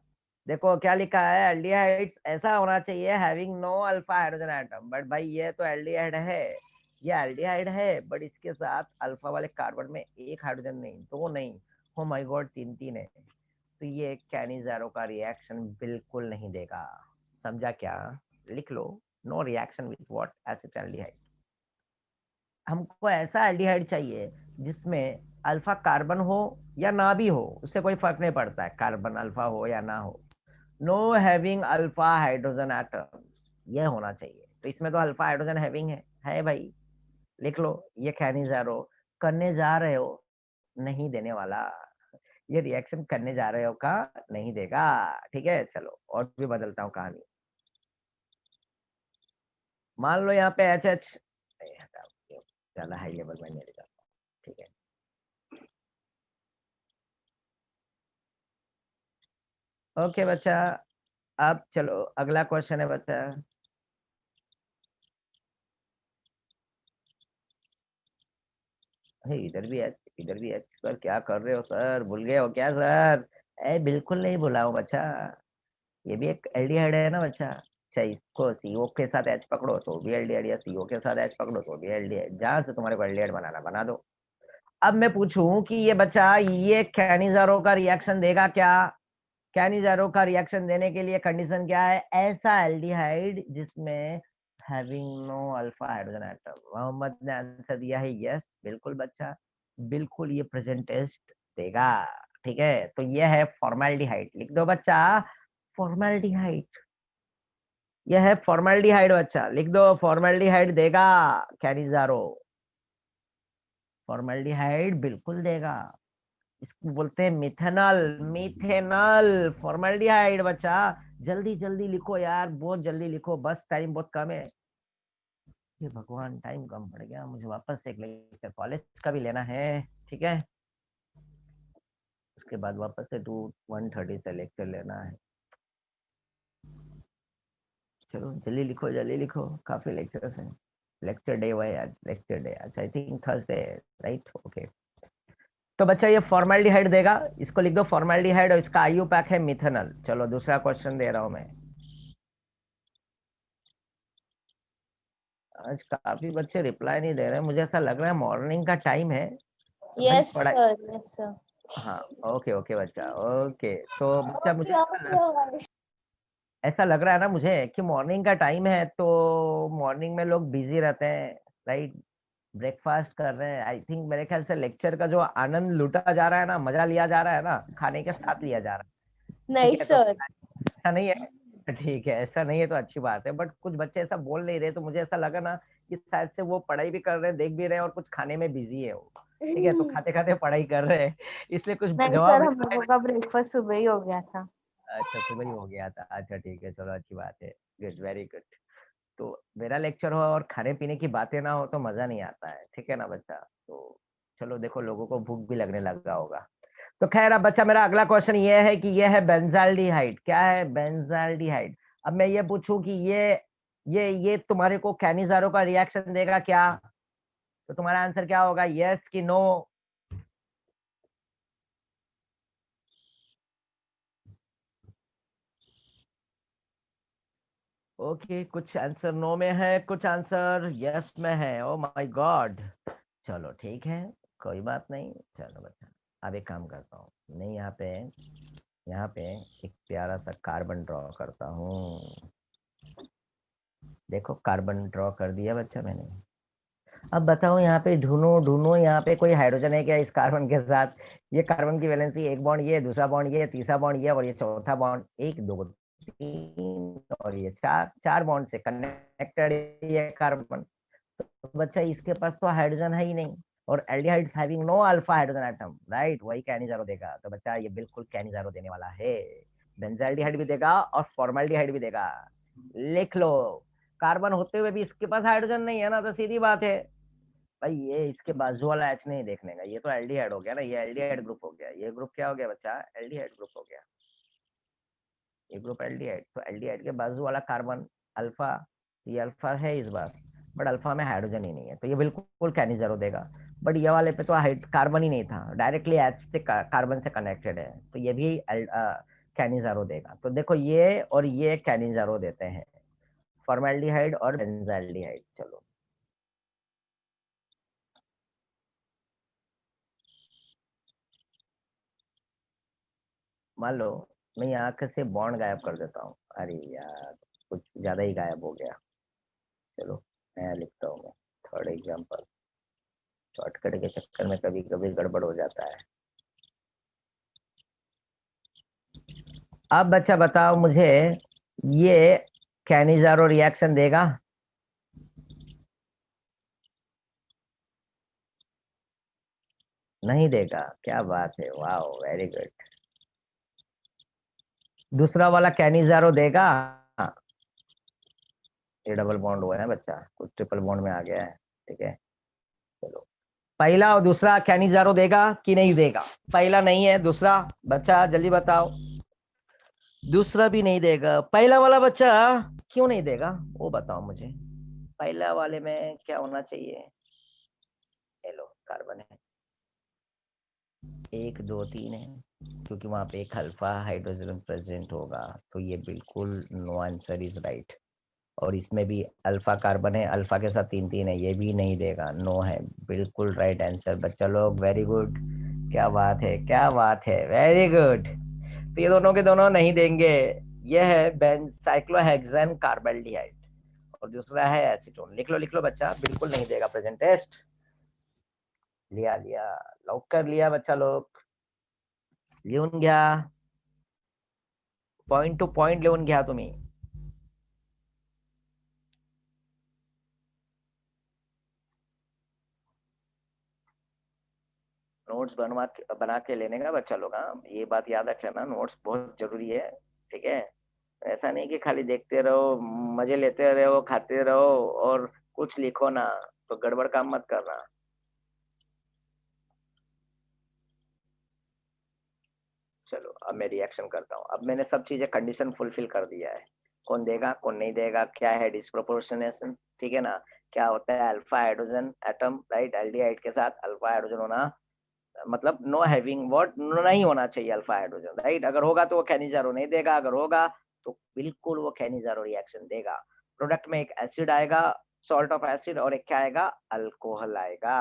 [SPEAKER 1] देखो क्या लिखा है, एल्डिहाइड्स ऐसा होना चाहिए having no alpha hydrogen atom, but भाई ये तो एल्डिहाइड है, ये एल्डिहाइड है, बट इसके साथ अल्फा वाले कार्बन में एक हाइड्रोजन नहीं, दो नहीं, हो माय गॉड, तीन तीन है। तो ये कैनिजारो का रिएक्शन बिल्कुल नहीं देगा, समझा क्या? लिख लो, no reaction with what, acetaldehyde. हमको ऐसा एल्डिहाइड चाहिए जिसमें अल्फा कार्बन हो या ना भी हो, उससे कोई फर्क नहीं पड़ता है, कार्बन अल्फा हो या ना हो। Know having alpha hydrogen atoms, ये होना चाहिए। तो इसमें तो अल्फा हाइड्रोजन हैविंग है भाई। लिख लो, ये कैनिजारो करने जा रहे हो, नहीं देने वाला, ये रिएक्शन करने जा रहे हो का नहीं देगा, ठीक है। चलो और भी बदलता हूँ कहानी। मान लो यहाँ पे एच एच, ज्यादा हाई लेवल में नहीं जाता, ठीक है। ओके बच्चा, अब चलो अगला क्वेश्चन है बच्चा। इधर भी एच, इधर भी एच। सर क्या कर रहे हो सर, भूल गए हो क्या सर? बिल्कुल नहीं भुला हूँ बच्चा, ये भी एक एल्डिहाइड है ना बच्चा। अच्छा, इसको सीओ के साथ एच पकड़ो तो भी एल्डिहाइड, या सीओ के साथ एच पकड़ो तो भी एल्डिहाइड, जहां से तुम्हारे को एल्डिहाइड बनाना बना दो। अब मैं पूछूं कि ये बच्चा, ये कैनिजारो का रिएक्शन देगा क्या? कैनिजारो का रिएक्शन देने के लिए कंडीशन क्या है? ऐसा एल्डिहाइड जिसमें having no alpha hydrogen atom. Mohammad ने आंसर दिया है यस, बिल्कुल बच्चा, बिल्कुल ये प्रेजेंट टेस्ट देगा। ठीक है, तो ये है फॉर्मेल्डिहाइड, लिख दो बच्चा, फॉर्मेल्डिहाइड। यह है फॉर्मेल्डिहाइड बच्चा, लिख दो, फॉर्मेल्डिहाइड देगा कैनिजारो, फॉर्मेल्डिहाइड बिल्कुल देगा। इसको बोलते हैं मिथेनॉल, मिथेनॉल फॉर्मेल्डिहाइड बच्चा। जल्दी जल्दी लिखो यार, बहुत जल्दी लिखो, बस टाइम बहुत कम है। ये भगवान, टाइम कम पड़ गया, मुझे वापस से एक लेक्चर कॉलेज का भी लेना है। ठीक है, उसके बाद वापस से 1:30 से लेक्चर लेना है। चलो जल्दी लिखो, जल्दी लिखो, काफी लेक्चर्स हैं। लेक्चर डे हुआ है आज, लेक्चर डे आज I think Thursday, right? Okay, तो बच्चा ये फॉर्मेल्डिहाइड देगा, इसको लिख दो फॉर्मेल्डिहाइड, और इसका आयु पैक है मिथेनॉल। चलो दूसरा क्वेश्चन दे रहा हूं मैं। आज काफी बच्चे रिप्लाई नहीं दे रहे, मुझे ऐसा लग रहा है मॉर्निंग का टाइम है तो भाई
[SPEAKER 2] यस
[SPEAKER 1] पढ़ाई।
[SPEAKER 2] Sir, yes sir.
[SPEAKER 1] हाँ, ओके ओके बच्चा, ओके। तो बच्चा मुझे ऐसा लग रहा है ना मुझे कि मॉर्निंग का टाइम है, तो मॉर्निंग में लोग बिजी रहते हैं, राइट? ब्रेकफास्ट कर रहे हैं, आई थिंक मेरे ख्याल से लेक्चर का जो आनंद लूटा जा रहा है ना, मजा लिया जा रहा है ना, खाने के साथ लिया जा रहा है।
[SPEAKER 2] नहीं
[SPEAKER 1] ठीक है, तो
[SPEAKER 2] सर।
[SPEAKER 1] ऐसा नहीं है, ठीक है, ऐसा नहीं है तो अच्छी बात है, बट कुछ बच्चे ऐसा बोल नहीं रहे, तो मुझे ऐसा लगा ना कि शायद से वो पढ़ाई भी कर रहे हैं, देख भी रहे हैं, और कुछ खाने में बिजी है वो। ठीक है, तो खाते खाते पढ़ाई कर रहे हैं, इसलिए कुछ
[SPEAKER 2] नहीं
[SPEAKER 1] जवाब
[SPEAKER 2] सर, हम
[SPEAKER 1] नहीं।
[SPEAKER 2] लोगों का ब्रेकफास्ट सुबह ही हो गया था।
[SPEAKER 1] अच्छा, सुबह ही हो गया था, अच्छा ठीक है, चलो अच्छी बात है, गुड, वेरी गुड। तो मेरा लेक्चर हो और खाने पीने की बातें ना हो तो मजा नहीं आता है, ठीक है ना बच्चा? तो चलो देखो, लोगों को भूख भी लगने लगा होगा। तो खैर, अब बच्चा मेरा अगला क्वेश्चन ये है कि ये है बेंजाल्डिहाइड। क्या है? बेंजाल्डिहाइड। अब मैं ये पूछूं कि ये तुम्हारे को कैनिजारो का रिएक्शन देगा क्या? तो तुम्हारा आंसर क्या होगा, यस कि नो? ओके, कुछ आंसर नो में है, कुछ आंसर यस में है, ओ माय गॉड। चलो ठीक है, कोई बात नहीं। चलो बच्चा, अब एक काम करता हूँ मैं, यहाँ पे एक प्यारा सा कार्बन ड्रॉ करता हूँ। देखो कार्बन ड्रॉ कर दिया बच्चा मैंने। अब बताओ, यहाँ पे ढूंढो ढूंढो, यहाँ पे कोई हाइड्रोजन है क्या इस कार्बन के साथ? ये कार्बन की वैलेंसी, एक बॉन्ड ये, दूसरा बॉन्ड ये, तीसरा बॉन्ड ये, और ये चौथा बॉन्ड, एक दो तीन, और ये चार, चार बॉन्ड से कनेक्टेड ये कार्बन। तो बच्चा इसके पास तो हाइड्रोजन है ही नहीं, और aldehydes having no alpha hydrogen atom, right? वही कैनिजारो देगा। तो बच्चा ये बिल्कुल कैनिजारो देने वाला है, बेंजाल्डिहाइड भी देगा और फॉर्मेल्डिहाइड भी देगा। लिख लो, कार्बन होते हुए भी इसके पास हाइड्रोजन नहीं है ना, तो सीधी बात है भाई, ये इसके बाजू वाला एच नहीं देखने का, ये तो एल्डिहाइड हो गया ना, ये एल्डिहाइड ग्रुप हो गया, ये ग्रुप क्या हो गया बच्चा? एल्डिहाइड ग्रुप हो गया, ये ग्रुप एल्डिहाइड। तो एल्डिहाइड के बाजू वाला कार्बन अल्फा, ये अल्फा है इस बार, बट अल्फा में हाइड्रोजन ही नहीं है, तो ये बिल्कुल कैनिजारो देगा। बट ये वाले पे तो कार्बन ही नहीं था, डायरेक्टली एच से कार्बन से कनेक्टेड है, तो ये भी कैनिजारो देगा। तो देखो ये और ये कैनिजारो देते हैं, फॉर्मेल्डिहाइड और बेंजाल्डिहाइड। चलो मान लो मैं यहाँ से बॉन्ड गायब कर देता हूँ, अरे यार कुछ ज्यादा ही गायब हो गया। चलो नया लिखता हूँ मैं, थर्ड एग्जाम्पल। शॉर्टकट के चक्कर में कभी कभी गड़बड़ हो जाता है। अब बच्चा बताओ मुझे, ये कैनिजारो रिएक्शन देगा? नहीं देगा, क्या बात है, वाह, वेरी गुड। दूसरा वाला कैनिजारो देगा? ये डबल बॉन्ड हुआ है बच्चा, कुछ ट्रिपल बॉन्ड में आ गया है, ठीक है। चलो, पहला और दूसरा कैनिजारो देगा कि नहीं देगा? पहला नहीं है, दूसरा, बच्चा जल्दी बताओ। दूसरा भी नहीं देगा। पहला वाला बच्चा क्यों नहीं देगा वो बताओ मुझे। पहला वाले में क्या होना चाहिए? हेलो कार्बन है, 1 2 3 है, क्योंकि वहां पे एक अल्फा हाइड्रोजन प्रेजेंट होगा, तो ये बिल्कुल नो आंसर इज राइट। और इसमें भी अल्फा कार्बन है, अल्फा के साथ 3 3 है, ये भी नहीं देगा, नो है। बिल्कुल राइट आंसर बच्चा लोग, वेरी गुड। क्या बात है, क्या बात है, वेरी गुड। तो ये दोनों के दोनों नहीं देंगे। ये है बेंसाइक्लोहेक्सेन कार्बल्डिहाइड और दूसरा है एसीटोन। लिख लो बच्चा, बिल्कुल नहीं देगा प्रेजेंट टेस्ट। लिया लिया, लॉक कर लिया बच्चा लोग, लिहून घ्या, पॉइंट टू पॉइंट लिहून घ्या तुम्ही। नोट्स बना के लेने का बच्चा लोग। हाँ, ये बात याद रख लेना, नोट्स बहुत जरूरी है। ठीक है, ऐसा नहीं कि खाली देखते रहो, मजे लेते रहो, खाते रहो और कुछ लिखो ना, तो गड़बड़ काम मत करना। चलो अब मैं रिएक्शन करता हूँ। अब मैंने सब चीजें कंडीशन फुलफिल कर दिया है, कौन देगा कौन नहीं देगा, क्या है डिस्प्रोपोर्शनेशन, ठीक है ना, क्या होता है alpha hydrogen atom, right, aldehyde के साथ अल्फा हाइड्रोजन होना, मतलब नो हैविंग व्हाट, नहीं होना चाहिए अल्फा हाइड्रोजन, राइट। अगर होगा तो वो कैनिजारो नहीं देगा, अगर होगा तो बिल्कुल वो कैनिजारो रिएक्शन देगा। प्रोडक्ट में एक एसिड आएगा, सॉल्ट ऑफ एसिड, और एक क्या आएगा, अल्कोहल आएगा।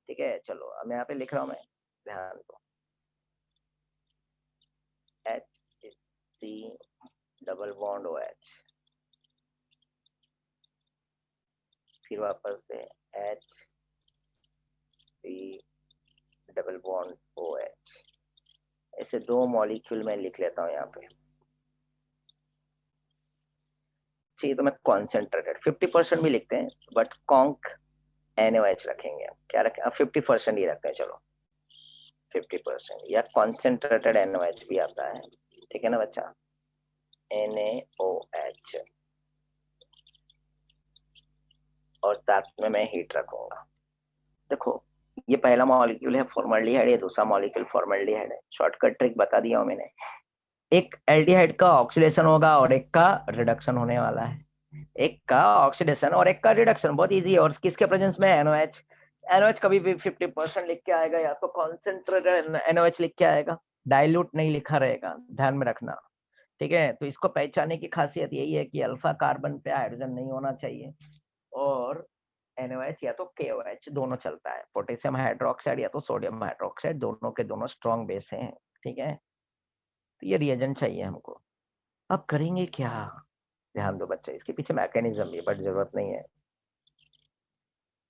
[SPEAKER 1] ठीक है, चलो अब मैं यहाँ पे लिख रहा हूँ, मैं ध्यान दो। H C double bond O H, फिर वापस से H C double bond O H. ऐसे 2 मॉलिक्यूल में लिख लेता हूँ यहाँ पे। चाहिए तो मैं कॉन्सेंट्रेटेड 50% भी लिखते हैं, बट कॉन्क NaOH रखेंगे। क्या रखें, अब 50% ही रखते हैं, चलो 50%, या कॉन्सेंट्रेटेड NaOH भी आता है, ठीक है ना बच्चा, NaOH, और साथ में मैं हीट रखूंगा। देखो ये पहला मॉलिक्यूल है फॉर्मल्डिहाइड, ये दूसरा मॉलिक्यूल फॉर्मल्डिहाइड है। शॉर्टकट ट्रिक बता दिया हूं मैंने, एक एल्डिहाइड का ऑक्सीडेशन होगा और एक का रिडक्शन होने वाला है, एक का ऑक्सीडेशन और एक का रिडक्शन, बहुत इजी है। और किसके प्रेजेंस में, NaOH। NaOH कभी भी 50% लिख के आएगा, या तो कॉन्सेंट्रेटेड NaOH लिख के आएगा, डाइल्यूट नहीं लिखा रहेगा, ध्यान में रखना। ठीक है, तो इसको पहचानने की खासियत यही है कि अल्फा कार्बन पे हाइड्रोजन नहीं होना चाहिए, और NaOH या तो KOH दोनों चलता है, पोटेशियम हाइड्रोक्साइड या तो सोडियम हाइड्रोक्साइड, दोनों के दोनों स्ट्रॉन्ग बेस हैं। ठीक है, तो ये रिएजेंट चाहिए हमको। अब करेंगे क्या, ध्यान दो बच्चे, इसके पीछे मैकेनिज्म भी, बट जरूरत नहीं है,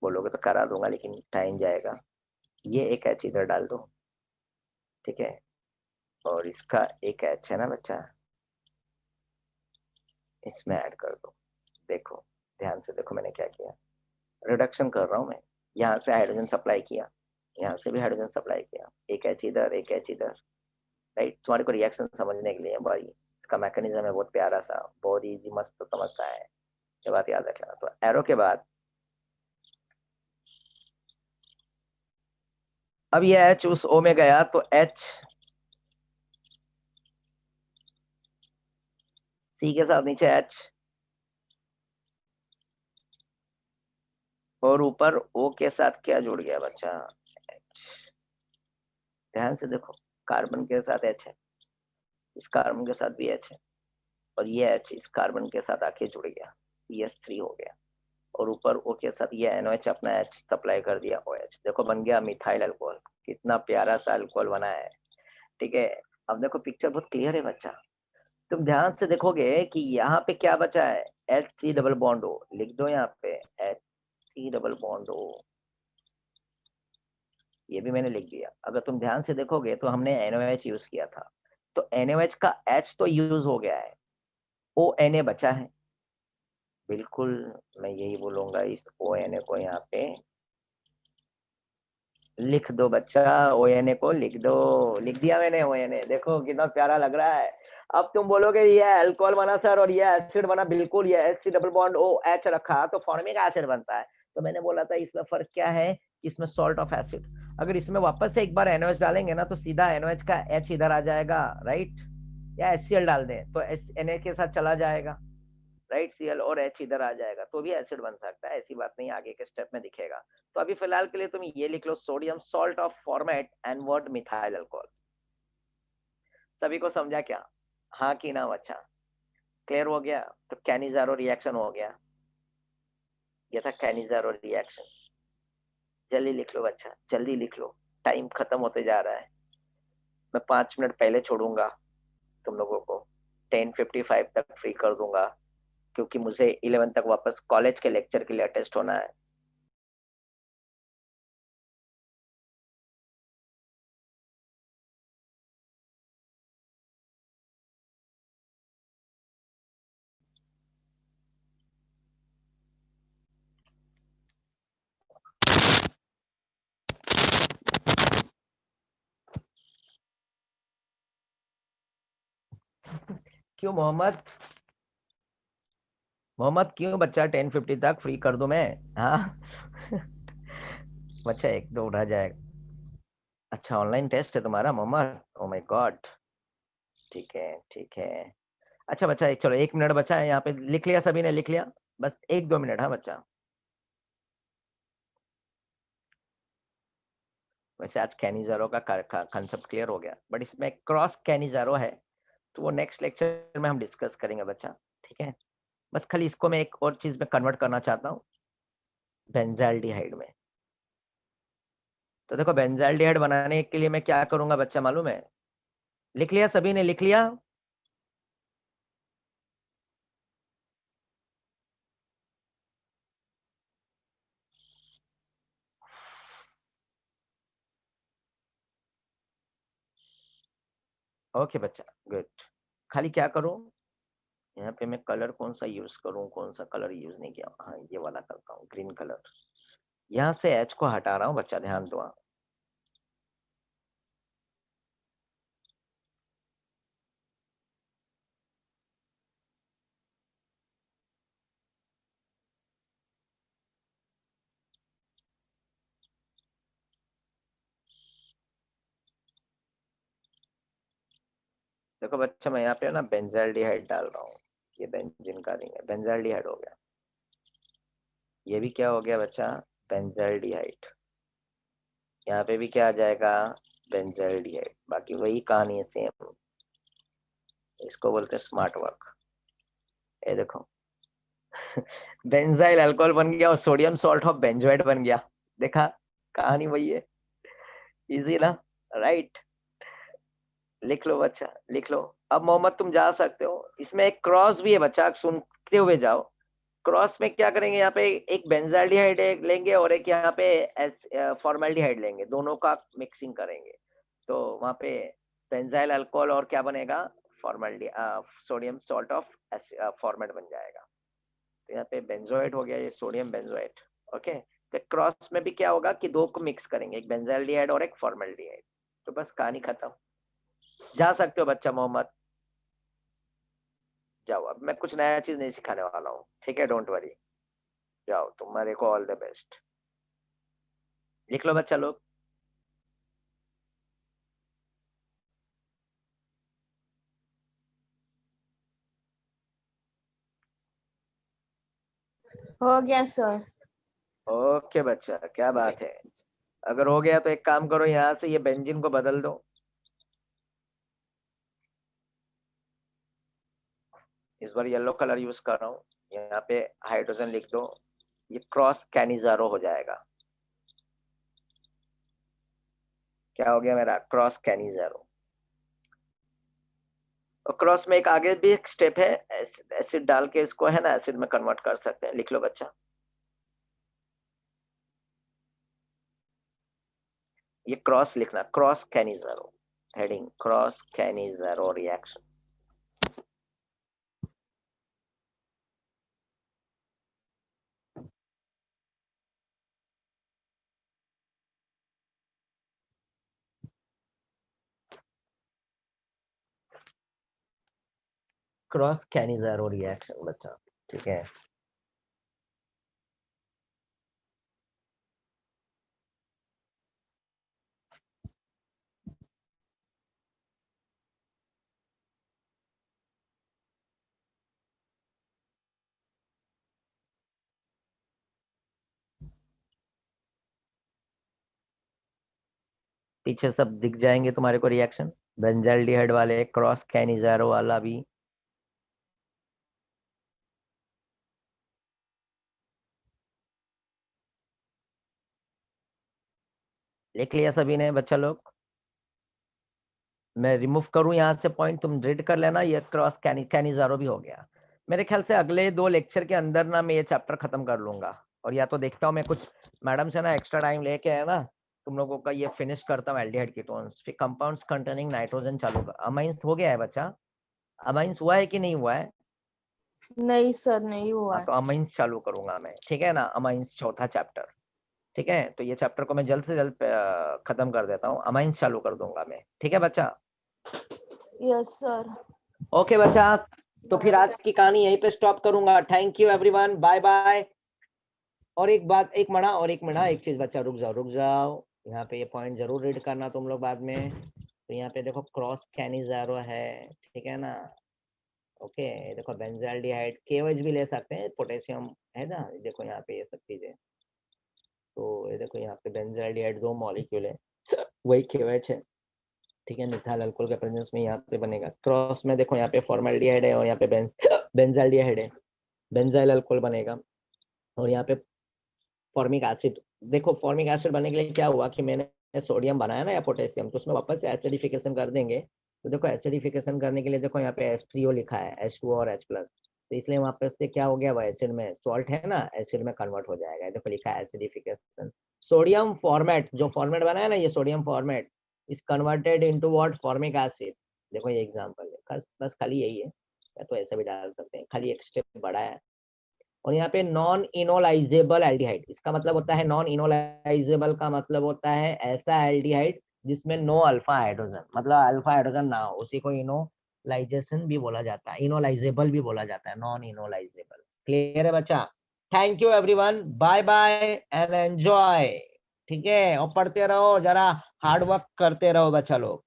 [SPEAKER 1] बोलोगे तो करा दूंगा लेकिन टाइम जाएगा। ये एक एच इधर डाल दो, ठीक है, और इसका एक एच है ना बच्चा, इसमें ऐड कर दो। देखो ध्यान से देखो मैंने क्या किया, रिडक्शन कर रहा हूँ मैं, यहाँ से हाइड्रोजन सप्लाई किया, यहाँ से भी हाइड्रोजन सप्लाई किया, एक एच इधर एक एच इधर, राइट। तुम्हारे को रिएक्शन समझने के लिए भाई, इसका मैकेनिज्म है बहुत प्यारा सा, बहुत इजी, मस्त समझता है, ये बात याद रखना। तो एरो के बाद अब ये एच उस ओ में गया, तो एच सी के साथ नीचे एच, और ऊपर ओ के साथ क्या जुड़ गया बच्चा, एच। ध्यान से देखो, कार्बन के साथ एच है, इस कार्बन के साथ भी एच है, और ये एच इस कार्बन के साथ आके जुड़ गया, CH3 हो गया, और ऊपर ओ के साथ ये NOH अपना एच सप्लाई कर दिया, OH। देखो बन गया मिथाइल अल्कोहल, कितना प्यारा सा अल्कोहल बना है। ठीक है, अब देखो पिक्चर बहुत क्लियर है बच्चा, तुम ध्यान से देखोगे कि यहाँ पे क्या बचा है, HC डबल बॉन्ड O, लिख दो यहाँ पे HC डबल बॉन्ड O, ये भी मैंने लिख दिया। अगर तुम ध्यान से देखोगे तो हमने NOH यूज किया था, तो NOH का H तो यूज हो गया है, ONA बचा है। बिल्कुल मैं यही बोलूंगा, इस ONA को यहाँ पे लिख दो बच्चा, ONA को लिख दो, लिख दिया मैंने ONA, देखो कितना प्यारा लग रहा है। अब तुम बोलोगे ये अल्कोहल बना सर और ये एसिड बना, बिल्कुल ये HC डबल बॉन्ड OH रखा तो फॉर्मिक एसिड बनता है। तो मैंने बोला था इसमें फर्क क्या है, इसमें सॉल्ट ऑफ एसिड, अगर इसमें वापस से एक बार NOH डालेंगे ना तो सीधा NOH का H इधर आ जाएगा, राइट, या HCl डाल दें तो Na के साथ चला जाएगा, राइट, Cl और H इधर आ जाएगा तो भी एसिड बन सकता है, ऐसी बात नहीं, आगे के स्टेप में दिखेगा। तो अभी फिलहाल के लिए तुम ये लिख लो, sodium salt of formate an word methyl alcohol. सभी को समझा क्या? हाँ कि ना बच्चा? क्लियर हो गया? तो कैनिजारो रिएक्शन हो गया, ये था कैनिजारो रिएक्शन। जल्दी लिख लो बच्चा, जल्दी लिख लो, टाइम खत्म होते जा रहा है। मैं 5 मिनट पहले छोड़ूंगा तुम लोगों को, 10:55 तक फ्री कर दूंगा, क्योंकि मुझे 11 तक वापस कॉलेज के लेक्चर के लिए अटेस्ट होना है। क्यों मोहम्मद? मोहम्मद क्यों बच्चा 10:50 तक फ्री कर दूं मैं? हाँ बच्चा एक दो उठा जाएगा। अच्छा ऑनलाइन टेस्ट है तुम्हारा मोहम्मद? ओ माय गॉड, ठीक है ठीक है। अच्छा बच्चा चलो 1 मिनट बचा है, यहाँ पे लिख लिया सभी ने? लिख लिया? बस 1-2 मिनट। हाँ बच्चा, वैसे आज कैनिजारो का कंसेप्ट क्लियर हो गया, बट इसमें क्रॉस कैनिजारो है तो वो नेक्स्ट लेक्चर में हम डिस्कस करेंगे बच्चा, ठीक है? बस खाली इसको मैं एक और चीज में कन्वर्ट करना चाहता हूँ, बेंजाल्डिहाइड में। तो देखो बेंजाल्डिहाइड बनाने के लिए मैं क्या करूंगा बच्चा मालूम है? लिख लिया सभी ने? लिख लिया? ओके बच्चा, गुड। खाली क्या करूं, यहाँ पे मैं कलर कौन सा यूज करूं, कौन सा कलर यूज नहीं किया, हाँ ये वाला करता हूँ, ग्रीन कलर। यहाँ से एच को हटा रहा हूँ बच्चा, ध्यान दो। देखो बच्चा मैं यहाँ पे ना बेंजाल्डिहाइड डाल रहा हूँ, ये बेंजीन का नहीं है, बेंजाल्डिहाइड हो गया। ये भी क्या हो गया बच्चा? बेंजाल्डिहाइड। यहाँ पे भी क्या आ जाएगा? बेंजाल्डिहाइड। बाकी वही कहानी है सेम, इसको बोलते हैं स्मार्ट वर्क। ये देखो बेंजाइल अल्कोहल बन गया और सोडियम सॉल्ट ऑफ बेंजोएट बन गया। देखा, कहानी वही है, इजी ना, राइट? लिख लो बच्चा, लिख लो। अब मोहम्मद तुम जा सकते हो। इसमें एक क्रॉस भी है बच्चा, सुनते हुए जाओ। क्रॉस में क्या करेंगे, यहाँ पे एक बेंजाल्डिहाइड लेंगे और एक यहाँ पे फॉर्मेल्डिहाइड लेंगे, दोनों का मिक्सिंग करेंगे तो वहाँ पे बेंजाइल अल्कोहल और क्या बनेगा? फॉर्मेल्डी सोडियम सॉल्ट ऑफ फॉर्मेट बन जाएगा। तो यहाँ पे बेंजोएट हो गया, ये सोडियम बेंजोएट। ओके, तो क्रॉस में भी क्या होगा कि दो को मिक्स करेंगे, एक बेंजाल्डिहाइड और एक फॉर्मेल्डिहाइड। तो बस कहानी खत्म। जा सकते हो बच्चा मोहम्मद, जाओ। अब मैं कुछ नया चीज नहीं सिखाने वाला हूँ, ठीक है? डोंट वरी, जाओ, तुम्हारे को ऑल द बेस्ट। लिख लो बच्चा लोग।
[SPEAKER 2] हो गया सर।
[SPEAKER 1] ओके बच्चा, क्या बात है। अगर हो गया तो एक काम करो, यहाँ से ये बेंजीन को बदल दो। इस बार येलो कलर यूज कर रहा हूँ, यहाँ पे हाइड्रोजन लिख दो, ये क्रॉस कैनिजारो हो जाएगा। क्या हो गया मेरा? Cross Cannizzaro. और क्रॉस में एक आगे भी एक स्टेप है, एसिड डाल के इसको है ना एसिड में कन्वर्ट कर सकते हैं। लिख लो बच्चा, ये क्रॉस लिखना, cross Cannizzaro, heading cross Cannizzaro reaction. Cross Cannizzaro reaction बच्चा, ठीक है? पीछे सब दिख जाएंगे तुम्हारे को रिएक्शन, बेंजाल्डिहाइड वाले, क्रॉस कैनिजारो वाला भी। लिख लिया सभी ने बच्चा लोग? मैं रिमूव करूं यहाँ से पॉइंट, तुम रीड कर लेना। ये क्रॉस कैनिजारो भी हो गया। मेरे ख्याल से अगले 2 लेक्चर के अंदर ना मैं ये चैप्टर खत्म कर लूंगा, और या तो देखता हूँ मैं कुछ मैडम से ना एक्स्ट्रा टाइम लेके है ना तुम लोगों का ये फिनिश करता हूँ एल्डिहाइड कीटोन्स, फिर कंपाउंड्स कंटेनिंग नाइट्रोजन चालू कर। अमाइंस हो गया है बच्चा? अमाइंस हुआ है कि नहीं हुआ है?
[SPEAKER 2] नहीं सर, नहीं हुआ
[SPEAKER 1] हाँ
[SPEAKER 2] है।
[SPEAKER 1] तो अमाइंस चालू करूंगा मैं, ठीक है ना? अमाइंस चौथा चैप्टर, ठीक है? तो ये चैप्टर को मैं जल्द से जल्द खत्म कर देता हूँ, अमाइंस चालू कर दूंगा मैं, ठीक है बच्चा?
[SPEAKER 2] Yes sir.
[SPEAKER 1] ओके बच्चा, तो फिर आज की कहानी यहीं पे स्टॉप करूंगा। Thank you everyone, bye bye. और एक बात, एक मिनट, एक चीज बच्चा, रुक जाओ। यहाँ पे ये पॉइंट जरूर रीड करना तुम लोग बाद में। तो यहाँ पे देखो क्रॉस कैनिजारो है, ठीक है ना? ओके, देखो बेंजाल्डिहाइड, केओएच भी ले सकते हैं, पोटेशियम है ना, देखो यहाँ पे ये सब चीजें। तो ये देखो यहाँ पे बेंजाल्डिहाइड 2 मॉलिक्यूल है, वही केओएच है, ठीक है? मिथाइल अल्कोहल के प्रेजेंस में यहाँ पे बनेगा। क्रॉस में देखो यहाँ पे फॉर्मल्डिहाइड है और यहाँ पे बेंजाल्डिहाइड है, बेंजाइल अल्कोहल बनेगा। और यहाँ पे फॉर्मिक एसिड, देखो फॉर्मिक एसिड बनने के लिए क्या हुआ कि मैंने सोडियम बनाया ना या पोटेशियम, तो उसमें वापस से एसिडिफिकेशन कर देंगे। तो देखो एसिडिफिकेशन करने के लिए देखो यहाँ पे H3O लिखा है, H2O और H+, तो इसलिए वापस से क्या हो गया, वो एसिड में, सॉल्ट है ना, एसिड में कन्वर्ट हो जाएगा। देखो लिखा है एसिडिफिकेशन। सोडियम फॉर्मेट, जो फॉर्मेट बनाया ना ये sodium format, is converted into what, formic acid. देखो ये एग्जांपल है, बस खाली यही है, या तो ऐसा भी डाल सकते हैं, खाली एक स्टेप बड़ा है। और यहाँ पे नॉन इनोलाइजेबल एल्डिहाइड, इसका मतलब होता है, नॉन इनोलाइजेबल का मतलब होता है ऐसा एल्डिहाइड जिसमें नो अल्फा हाइड्रोजन, मतलब अल्फा हाइड्रोजन ना हो, उसी को इनोलाइजेशन भी बोला जाता है, इनोलाइजेबल भी बोला जाता है, नॉन इनोलाइजेबल। क्लियर है बच्चा? Thank you everyone, bye bye and enjoy, ठीक है? और पढ़ते रहो, जरा हार्ड वर्क करते रहो बच्चा लोग।